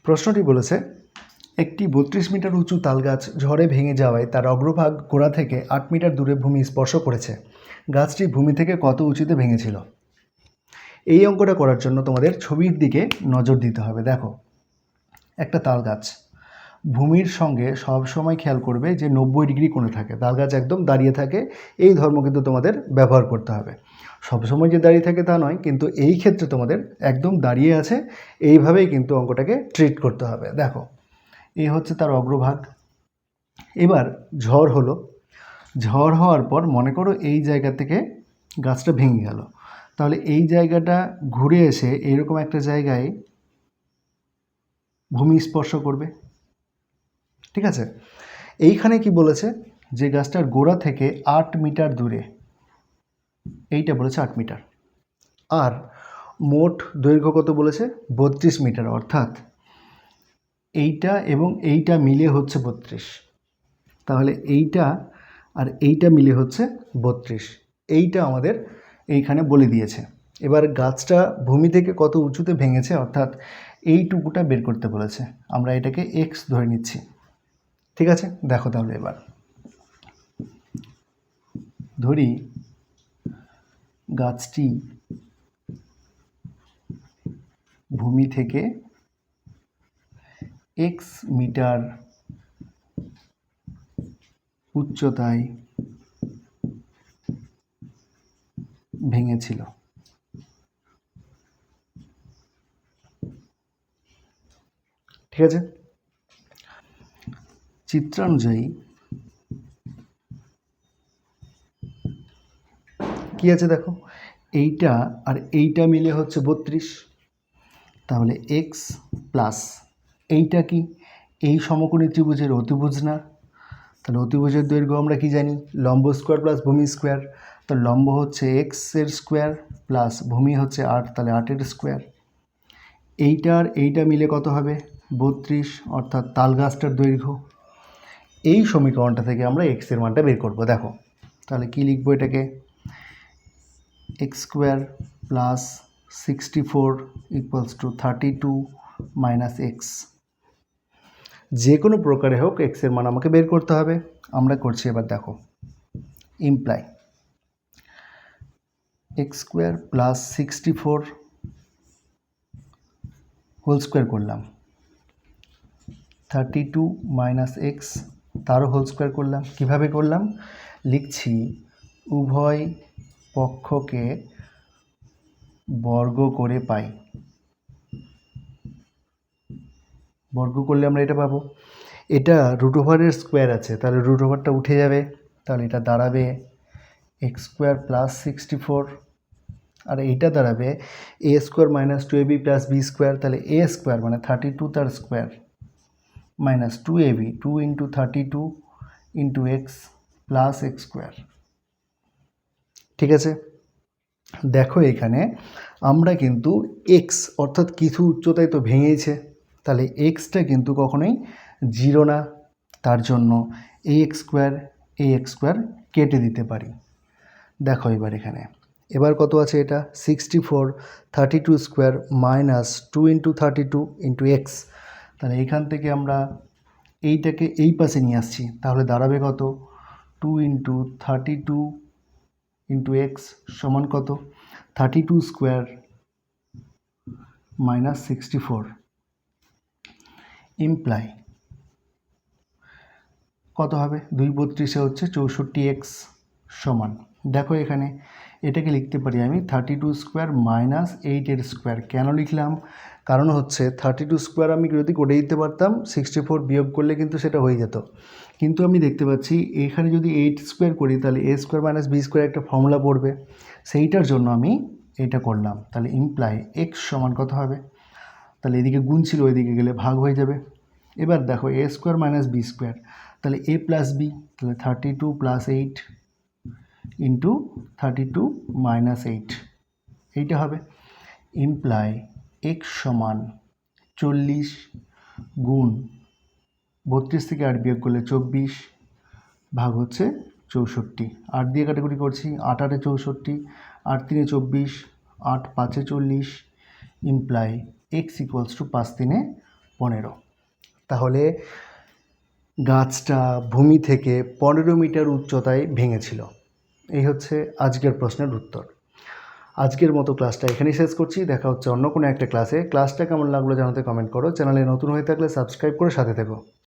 প্রশ্নটি বলেছে একটি 32 মিটার উঁচু তালগাছ ঝড়ে ভেঙে যাওয়ায় তার অগ্রভাগ গোড়া থেকে 8 মিটার দূরে ভূমি স্পর্শ করেছে। গাছটি ভূমি থেকে কত উঁচুতে ভেঙেছিল? এই অঙ্কটা করার জন্য তোমাদের ছবির দিকে নজর দিতে হবে। দেখো, একটা তাল গাছ ভূমির সঙ্গে সব সময় খেয়াল করবে যে 90 ডিগ্রি কোণে থাকে। তাল গাছ একদম দাঁড়িয়ে থাকে, এই ধর্ম কিন্তু তোমাদের ব্যবহার করতে হবে। সবসময় যে দাঁড়িয়ে থাকে তা নয়, কিন্তু এই ক্ষেত্রে তোমাদের একদম দাঁড়িয়ে আছে, এইভাবেই কিন্তু অঙ্কটাকে ট্রিট করতে হবে। দেখো, এই হচ্ছে তার অগ্রভাগ। এবার ঝড় হলো, ঝড় হওয়ার পর মনে করো এই জায়গা থেকে গাছটা ভেঙে গেল, তাহলে এই জায়গাটা ঘুরে এসে এইরকম একটা জায়গায় ভূমি স্পর্শ করবে। ঠিক আছে, এইখানে কি বলেছে যে গাছটার গোড়া থেকে 8 মিটার দূরে, এইটা বলেছে 8 মিটার, আর মোট দৈর্ঘ্য কত বলেছে? 32 মিটার, অর্থাৎ এইটা এবং এইটা মিলে হচ্ছে 32। তাহলে এইটা আর এইটা মিলে হচ্ছে 32, এইটা আমাদের এইখানে বলে দিয়েছে। এবার গাছটা ভূমি থেকে কত উঁচুতে ভেঙেছে, অর্থাৎ এইটুকুটা বের করতে বলেছে। আমরা এটাকে x ধরে নিচ্ছি। ঠিক আছে, দেখো তাহলে এবার ধরি গাছটি ভূমি থেকে x মিটার উচ্চতায় ভেঙেছিল। ঠিক আছে, চিত্রানুযায়ী কি আছে দেখো, এইটা আর এইটা মিলে হচ্ছে 32, তাহলে x প্লাস এইটা কি? এই সমকোণী ত্রিভুজের অতিভুজ না? তাহলে অতিভুজের দৈর্ঘ্য আমরা কি জানি? লম্ব স্কোয়ার প্লাস ভূমি স্কোয়ার। তো লম্ব হচ্ছে x এর স্কোয়ার প্লাস ভূমি হচ্ছে 8, তাহলে 8 এর স্কোয়ার। এইটা আর এইটা মিলে কত হবে? 32, অর্থাৎ তাল গাছটার দৈর্ঘ্য। এই সমীকরণটা থেকে আমরা x এর মানটা বের করব। দেখো তাহলে কি লিখবো এটাকে? x square plus 64 equals to 32 minus x। যে কোনো প্রকারে হোক x এর মান আমাকে বের করতে হবে। আমরা করছি এবার, দেখো imply x square plus 64 whole square করলাম, 32 মাইনাস x তারও হোল স্কোয়ার করলাম। কিভাবে করলাম? লিখছি উভয় পক্ষকে বর্গ করে পাই। বর্গ করলে আমরা এটা পাবো, এটা রুট ওভারের স্কোয়ার আছে, তাহলে রুট ওভারটা উঠে যাবে, তাহলে এটা দাঁড়াবে x স্কোয়ার প্লাস 64, আর এইটা দাঁড়াবে a square minus 2ab plus b square. তাহলে a স্কোয়ার মানে 32 তার square minus 2ab 2 into 32 into x plus x square. ঠিক আছে, দেখো এখানে আমরা কিন্তু x অর্থাৎ কিছু উচ্চতায় তো ভেঙেছে, তাহলে এক্সটা কিন্তু কখনোই 0 না, তার জন্য ax স্কোয়ার কেটে দিতে পারি। দেখো এবার এখানে এবার কত আছে? এটা 64, 32 square minus 2 into 32 into x. তাহলে এখান থেকে আমরা এইটাকে এই পাশে নিয়ে আসছি, তাহলে দাঁড়াবে কত? 2 ইন্টু 32 ইন্টু এক্স সমান কত? 32 স্কোয়ার মাইনাস 64 ইমপ্লাই কত হবে? 2 32 হচ্ছে 64x সমান। দেখো এখানে এটাকে লিখতে পারি আমি 32 স্কোয়ার মাইনাস 8 এর স্কোয়ার। কেন লিখলাম? কারণ হচ্ছে 32 স্কোয়ার আমি যদি করে দিতে পারতাম, 64 বিয়োগ করলে কিন্তু সেটা হয়ে যেত, কিন্তু আমি দেখতে পাচ্ছি এখানে যদি 8 স্কোয়ার করি তাহলে a square minus b square একটা ফর্মুলা পড়বে, সেইটার জন্য আমি এটা করলাম। তাহলে ইমপ্লাই x সমান কত হবে? তাহলে এদিকে গুণ ছিল, ওইদিকে গেলে ভাগ হয়ে যাবে। এবার দেখো a square minus b square, তাহলে a প্লাস b, তাহলে 32 প্লাস 8 ইন্টু 32 মাইনাস 8, এইটা হবে। ইমপ্লাই x সমান 40 গুণ 32 থেকে 8 বিয়োগ করলে 24 ভাগ হচ্ছে 64। 8 দিয়ে কাটাকুটি করছি, 8 8 64, 8 3 24, 8 5 40, ইমপ্লাই x ইকুয়ালস টু 5 3 15। তাহলে গাছটা ভূমি থেকে 15 মিটার উচ্চতায় ভেঙেছিল। এই হচ্ছে আজকের প্রশ্নের উত্তর। আজকের মতো ক্লাসটা এখানেই শেষ করছি। দেখা হচ্ছে অন্য কোনো একটা ক্লাসে। ক্লাসটা কেমন লাগলো জানাতে কমেন্ট করো। চ্যানেলে নতুন হয়ে থাকলে সাবস্ক্রাইব করে সাথে থেকো।